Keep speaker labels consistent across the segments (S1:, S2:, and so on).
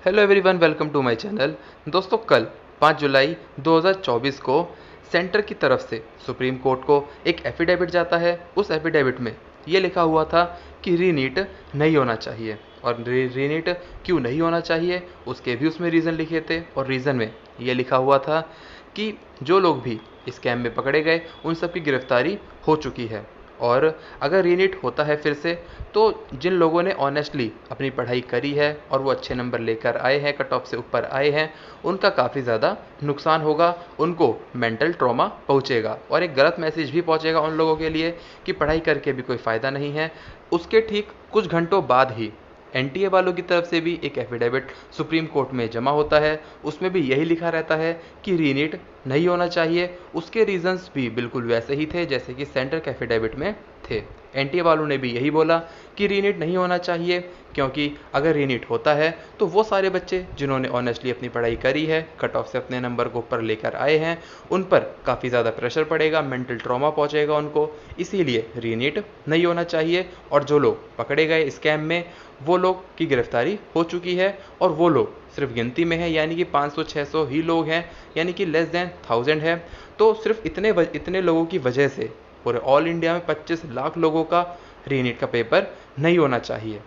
S1: Hello everyone, welcome to my channel. दोस्तों, कल 5 जुलाई 2024 को सेंटर की तरफ से सुप्रीम कोर्ट को एक एफिडेविट जाता है। उस एफिडेविट में ये लिखा हुआ था कि रीनीट नहीं होना चाहिए। और रीनीट क्यों नहीं होना चाहिए उसके भी उसमें रीज़न लिखे थे। और रीज़न में ये लिखा हुआ था कि जो लोग भी स्कैम में पकड़े गए उन सब की गिरफ्तारी हो चुकी है। और अगर रीनीट होता है फिर से, तो जिन लोगों ने ऑनेस्टली अपनी पढ़ाई करी है और वो अच्छे नंबर लेकर आए हैं, कट ऑफ से ऊपर आए हैं, उनका काफ़ी ज़्यादा नुकसान होगा, उनको मेंटल ट्रॉमा पहुंचेगा और एक गलत मैसेज भी पहुंचेगा उन लोगों के लिए कि पढ़ाई करके भी कोई फ़ायदा नहीं है। उसके ठीक कुछ घंटों बाद ही एनटीए वालों की तरफ से भी एक एफिडेविट सुप्रीम कोर्ट में जमा होता है। उसमें भी यही लिखा रहता है कि रीनीट नहीं होना चाहिए। उसके रीजंस भी बिल्कुल वैसे ही थे जैसे कि सेंटर के एफिडेविट में थे। एनटीए वालों ने भी यही बोला कि रीनीट नहीं होना चाहिए, क्योंकि अगर रीनीट होता है तो वो सारे बच्चे जिन्होंने ऑनेस्टली अपनी पढ़ाई करी है, कट ऑफ से अपने नंबर को ऊपर लेकर आए हैं, उन पर काफ़ी ज़्यादा प्रेशर पड़ेगा, मेंटल ट्रॉमा पहुंचेगा उनको। इसीलिए रीनीट नहीं होना चाहिए। और जो लोग पकड़े गए स्कैम में, वो लोग की गिरफ्तारी हो चुकी है और वो लोग सिर्फ गिनती में है, यानी कि 500-600 ही लोग हैं, यानी कि लेस देन 1000 है। तो सिर्फ इतने लोगों की वजह से पूरे ऑल इंडिया में 25 लाख लोगों का रीनीट का पेपर नहीं होना चाहिए।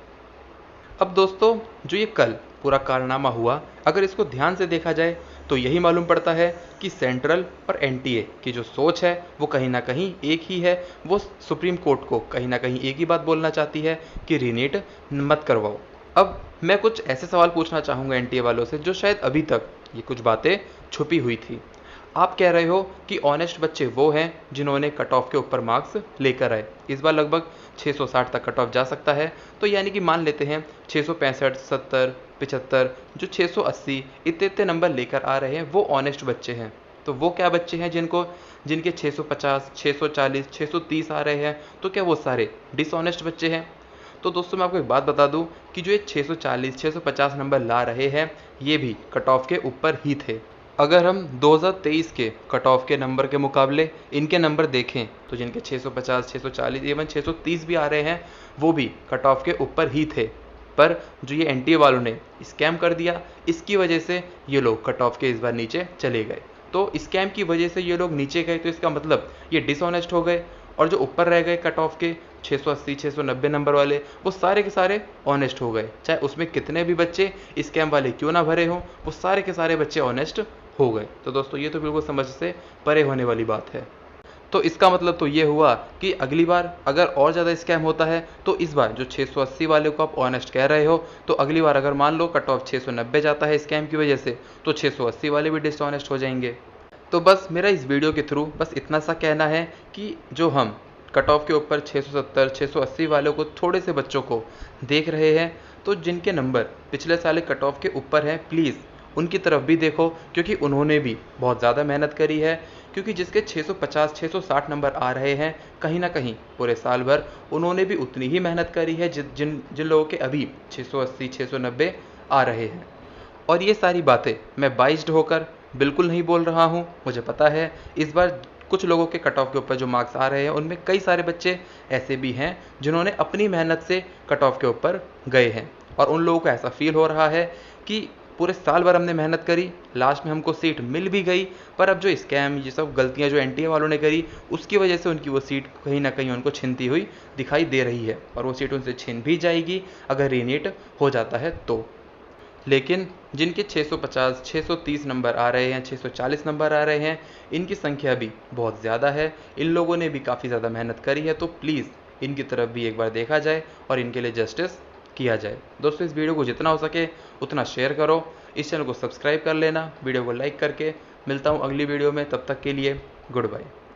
S1: अब दोस्तों, जो ये कल पूरा कारनामा हुआ, अगर इसको ध्यान से देखा जाए तो यही मालूम पड़ता है कि सेंट्रल और एनटीए की जो सोच है वो कहीं ना कहीं एक ही है। वो सुप्रीम कोर्ट को कहीं ना कहीं एक ही बात बोलना चाहती है कि रीनीट मत करवाओ। अब मैं कुछ ऐसे सवाल पूछना चाहूँगा एनटीए वालों से जो शायद अभी तक ये कुछ बातें छुपी हुई थी। आप कह रहे हो कि ऑनेस्ट बच्चे वो हैं जिन्होंने कट ऑफ के ऊपर मार्क्स लेकर आए। इस बार लगभग 660 तक कट ऑफ जा सकता है, तो यानी कि मान लेते हैं 665, 70, 75, जो 680 इतने नंबर लेकर आ रहे हैं वो ऑनेस्ट बच्चे हैं। तो वो क्या बच्चे हैं जिनके 650, 640, 630 आ रहे हैं? तो क्या वो सारे डिसऑनेस्ट बच्चे हैं? तो दोस्तों, मैं आपको एक बात बता दूं कि जो ये 640, 650 नंबर ला रहे हैं, ये भी कट ऑफ के ऊपर ही थे। अगर हम 2023 के कट ऑफ के नंबर के मुकाबले इनके नंबर देखें तो जिनके 650, 640, इवन 630 भी आ रहे हैं, वो भी कट ऑफ के ऊपर ही थे। पर जो ये एनटीए वालों ने स्कैम कर दिया, इसकी वजह से ये लोग कट ऑफ के इस बार नीचे चले गए। तो स्कैम की वजह से ये लोग नीचे गए, तो इसका मतलब ये डिसऑनेस्ट हो गए। और जो ऊपर रह गए कट ऑफ के 680, 690 नंबर वाले, वो सारे के सारे ऑनेस्ट हो गए। चाहे उसमें कितने भी बच्चे स्कैम वाले क्यों ना भरे हों, वो सारे के सारे बच्चे ऑनेस्ट हो गए। तो दोस्तों, ये तो बिल्कुल समझ से परे होने वाली बात है। तो इसका मतलब तो ये हुआ कि अगली बार अगर और ज़्यादा स्कैम होता है तो इस बार जो 680 वाले को आप ऑनेस्ट कह रहे हो, तो अगली बार अगर मान लो कट ऑफ 690 जाता है स्कैम की वजह से, तो 680 वाले भी डिसऑनेस्ट हो जाएंगे। तो बस मेरा इस वीडियो के थ्रू बस इतना सा कहना है कि जो हम कट ऑफ के ऊपर 670, 680 वालों को, थोड़े से बच्चों को देख रहे हैं, तो जिनके नंबर पिछले साल कट ऑफ के ऊपर हैं, प्लीज़ उनकी तरफ भी देखो, क्योंकि उन्होंने भी बहुत ज़्यादा मेहनत करी है। क्योंकि जिसके 650, 660 नंबर आ रहे हैं, कहीं ना कहीं पूरे साल भर उन्होंने भी उतनी ही मेहनत करी है जिन जिन लोगों के अभी 680, 690 आ रहे हैं। और ये सारी बातें मैं बाइज्ड होकर बिल्कुल नहीं बोल रहा हूँ। मुझे पता है इस बार कुछ लोगों के कट ऑफ के ऊपर जो मार्क्स आ रहे हैं, उनमें कई सारे बच्चे ऐसे भी हैं जिन्होंने अपनी मेहनत से कट ऑफ के ऊपर गए हैं। और उन लोगों को ऐसा फील हो रहा है कि पूरे साल भर हमने मेहनत करी, लास्ट में हमको सीट मिल भी गई, पर अब जो स्कैम, ये सब गलतियां जो एनटीए वालों ने करी, उसकी वजह से उनकी वो सीट कहीं ना कहीं उनको छिनती हुई दिखाई दे रही है। और वो सीट उनसे छिन भी जाएगी अगर रीनीट हो जाता है तो। लेकिन जिनके 650, 630 नंबर आ रहे हैं, 640 नंबर आ रहे हैं, इनकी संख्या भी बहुत ज़्यादा है। इन लोगों ने भी काफ़ी ज़्यादा मेहनत करी है, तो प्लीज़ इनकी तरफ भी एक बार देखा जाए और इनके लिए जस्टिस किया जाए। दोस्तों, इस वीडियो को जितना हो सके उतना शेयर करो, इस चैनल को सब्सक्राइब कर लेना वीडियो को लाइक करके। मिलता हूँ अगली वीडियो में, तब तक के लिए गुड बाय।